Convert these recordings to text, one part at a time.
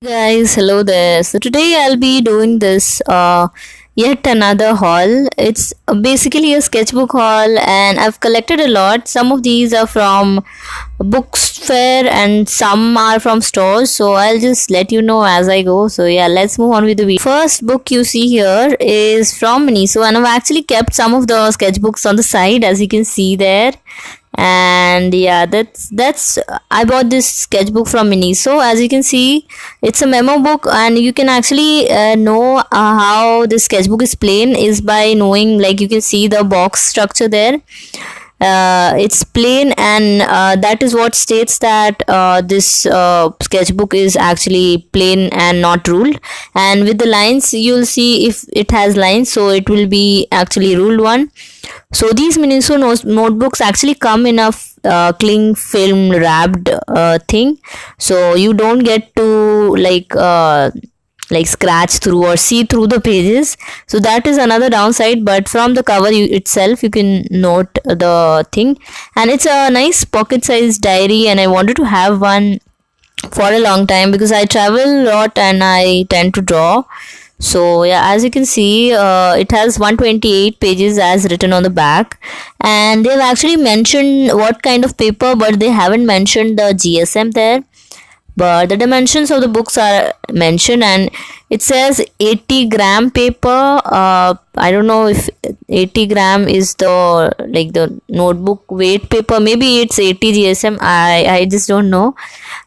Guys, hello there. So today I'll be doing this yet another haul. It's basically a sketchbook haul, and I've collected a lot. Some of these are from books fair and some are from stores, so I'll just let you know as I go. So yeah, let's move on with the video. First book you see here is from Miniso, and I've actually kept some of the sketchbooks on the side, as you can see there. And yeah, that's I bought this sketchbook from Miniso. As you can see, it's a memo book, and you can actually know how this sketchbook is plain is by knowing, like, you can see the box structure there. It's plain, and that is what states that this sketchbook is actually plain and not ruled. And with the lines, you'll see if it has lines, so it will be actually ruled one. So these Miniso notebooks actually come in a cling film wrapped thing, so you don't get to like scratch through or see through the pages. So that is another downside, but from the cover itself you can note the thing. And it's a nice pocket sized diary, and I wanted to have one for a long time because I travel a lot and I tend to draw. So yeah, as you can see, it has 128 pages as written on the back, and they've actually mentioned what kind of paper, but they haven't mentioned the GSM there. But the dimensions of the books are mentioned, and it says 80-gram paper. I don't know if 80 gram is the notebook weight paper. Maybe it's 80 GSM. I just don't know.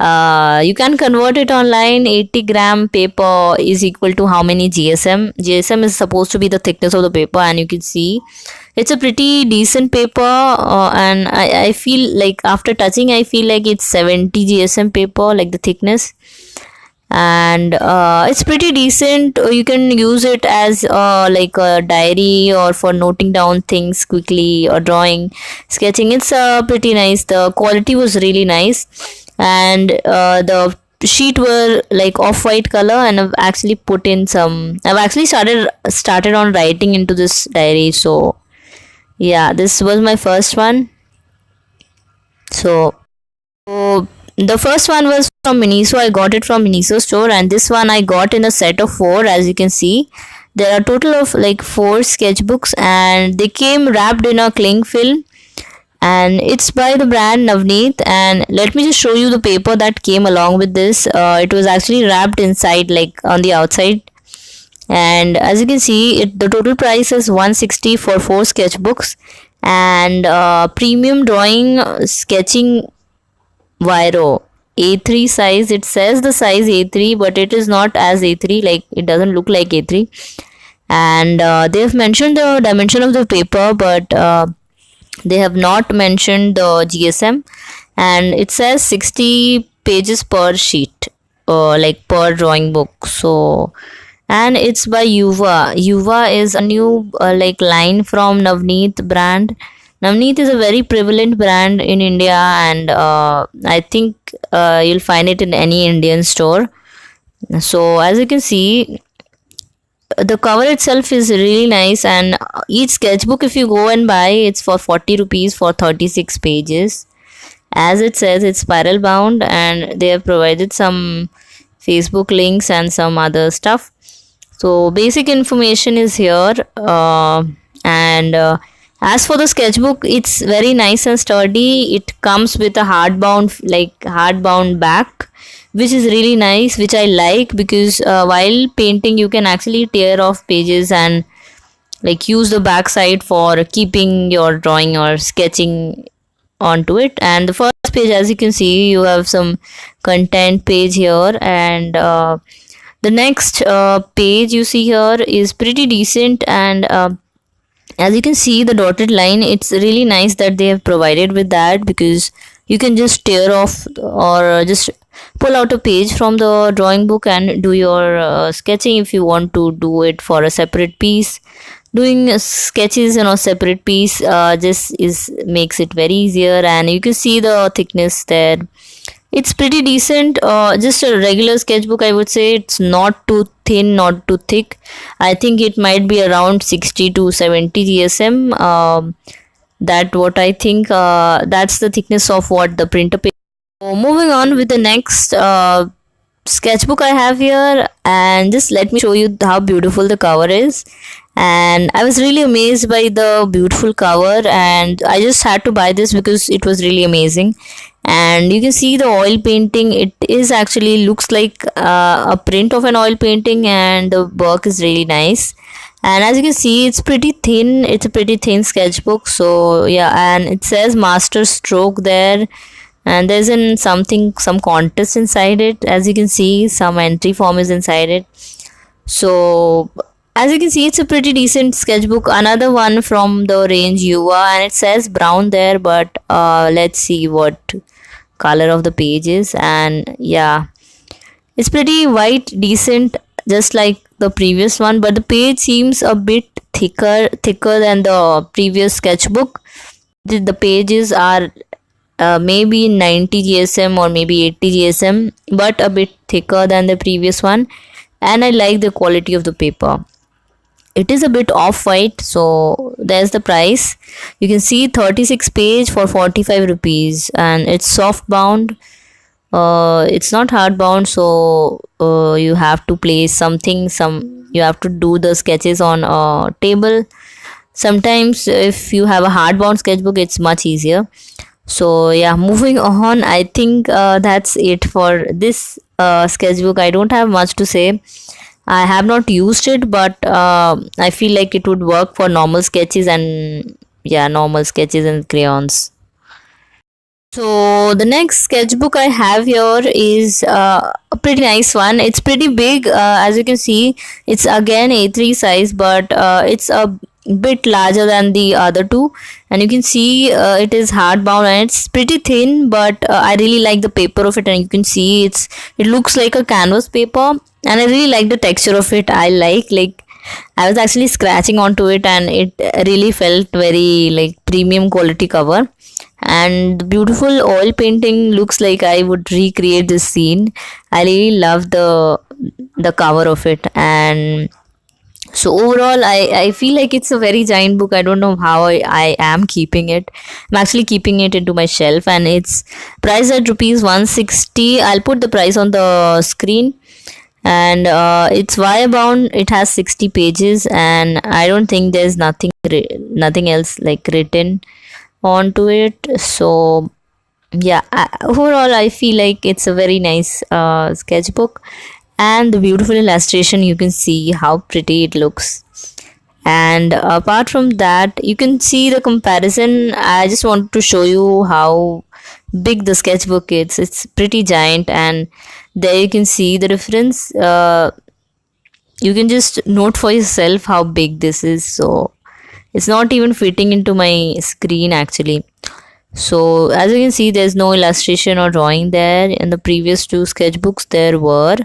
You can convert it online. 80-gram paper is equal to how many GSM? GSM is supposed to be the thickness of the paper, and you can see it's a pretty decent paper. And I feel like after touching, I feel like it's 70 GSM paper, like the thickness. And it's pretty decent. You can use it as like a diary or for noting down things quickly or drawing, sketching. It's pretty nice. The quality was really nice, and the sheet were like off-white color, and I've actually started on writing into this diary. So yeah, this was my first one. So the first one was from Miniso. I got it from Miniso store, and this one I got in a set of four. As you can see, there are total of like four sketchbooks, and they came wrapped in a cling film, and it's by the brand Navneet. And let me just show you the paper that came along with this. It was actually wrapped inside, like on the outside. And as you can see, the total price is 160 for four sketchbooks, and premium drawing sketching Viro A3 size. It says the size A3, but it is not as A3, like it doesn't look like A3. And they've mentioned the dimension of the paper, but they have not mentioned the GSM. And it says 60 pages per sheet, like per drawing book. So, and it's by Youva. Youva is a new like line from Navneet brand. Navneet is a very prevalent brand in India, and I think you'll find it in any Indian store. So as you can see, the cover itself is really nice, and each sketchbook, if you go and buy, it's for 40 rupees for 36 pages. As it says, it's spiral bound, and they have provided some Facebook links and some other stuff. So basic information is here. And as for the sketchbook, it's very nice and sturdy. It comes with a hardbound back, which is really nice, which I like, because while painting you can actually tear off pages and like use the back side for keeping your drawing or sketching onto it. And the first page, as you can see, you have some content page here, and the next page you see here is pretty decent. And as you can see, the dotted line, it's really nice that they have provided with that, because you can just tear off or just pull out a page from the drawing book and do your sketching. If you want to do it for a separate piece, doing sketches in a separate piece just is makes it very easier. And you can see the thickness there. It's pretty decent. Just a regular sketchbook, I would say. It's not too thin, not too thick. I think it might be around 60 to 70 GSM. That what I think. That's the thickness of what the printer page. So moving on with the next sketchbook I have here, and just let me show you how beautiful the cover is. And I was really amazed by the beautiful cover, and I just had to buy this because it was really amazing. And you can see the oil painting, it is actually looks like a print of an oil painting, and the work is really nice. And as you can see, it's pretty thin, it's a pretty thin sketchbook. So yeah, and it says master stroke there, and there's some contest inside it. As you can see, some entry form is inside it. So as you can see, it's a pretty decent sketchbook. Another one from the range Yuva, and it says brown there, but let's see what color of the page is. And yeah, it's pretty white, decent, just like the previous one, but the page seems a bit thicker than the previous sketchbook. The pages are maybe 90 GSM or maybe 80 GSM, but a bit thicker than the previous one. And I like the quality of the paper. It is a bit off white. So there's the price. You can see 36 page for 45 rupees, and it's soft bound. It's not hard bound, so you have to place you have to do the sketches on a table. Sometimes if you have a hard bound sketchbook, it's much easier. So yeah, moving on, I think that's it for this sketchbook. I don't have much to say. I have not used it, but I feel like it would work for normal sketches, and yeah, normal sketches and crayons. So the next sketchbook I have here is a pretty nice one. It's pretty big, as you can see. It's again A3 size, but it's a bit larger than the other two. And you can see it is hardbound, and it's pretty thin, but I really like the paper of it. And you can see it looks like a canvas paper, and I really like the texture of it. I like I was actually scratching onto it, and it really felt very like premium quality cover. And the beautiful oil painting looks like I would recreate this scene. I really love the cover of it. And so overall, I feel like it's a very giant book. I don't know how I am keeping it. I'm actually keeping it into my shelf, and it's priced at rupees 160. I'll put the price on the screen. And it's wire bound. It has 60 pages, and I don't think there's nothing else like written onto it. So yeah, overall I feel like it's a very nice sketchbook. And the beautiful illustration, you can see how pretty it looks. And apart from that, you can see the comparison. I just want to show you how big the sketchbook is. It's pretty giant, and there you can see the difference. You can just note for yourself how big this is. So it's not even fitting into my screen actually. So as you can see, there's no illustration or drawing there. In the previous two sketchbooks there were.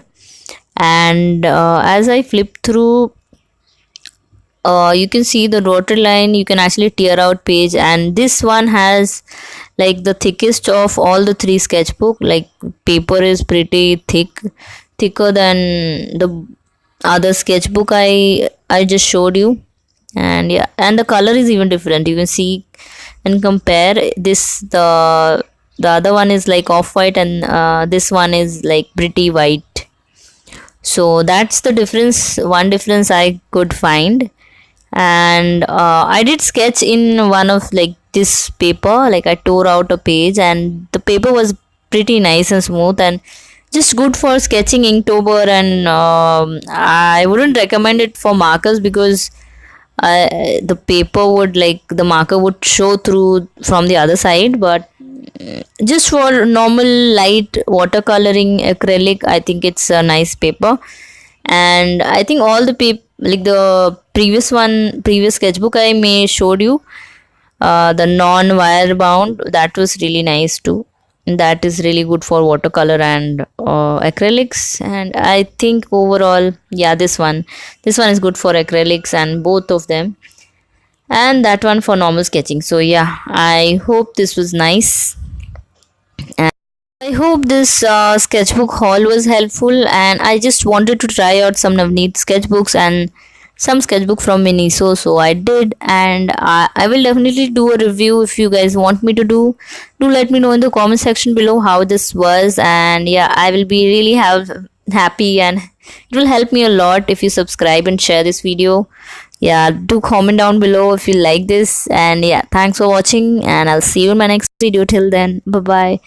And as I flip through, you can see the rotor line. You can actually tear out page, and this one has like the thickest of all the three sketchbook. Like paper is pretty thicker than the other sketchbook I just showed you. And yeah, and the color is even different. You can see and compare this. The other one is like off white, and this one is like pretty white. So that's the difference, one difference I could find. And I did sketch in one of like this paper. Like I tore out a page, and the paper was pretty nice and smooth, and just good for sketching Inktober. And I wouldn't recommend it for markers, because the paper would like the marker would show through from the other side. But just for normal light watercoloring acrylic, I think it's a nice paper. And I think all the paper, like the previous sketchbook I may showed you, the non wire bound, that was really nice too. That is really good for watercolor and acrylics. And I think overall, yeah, this one is good for acrylics, and both of them. And that one for normal sketching. So yeah, I hope this was nice. And I hope this sketchbook haul was helpful, and I just wanted to try out some Navneet sketchbooks and some sketchbook from Miniso, so I did, and I will definitely do a review if you guys want me to do. Do let me know in the comment section below how this was, and yeah, I will be really happy, and it will help me a lot if you subscribe and share this video. Yeah, do comment down below if you like this, and yeah, thanks for watching, and I'll see you in my next video. Till then, bye bye.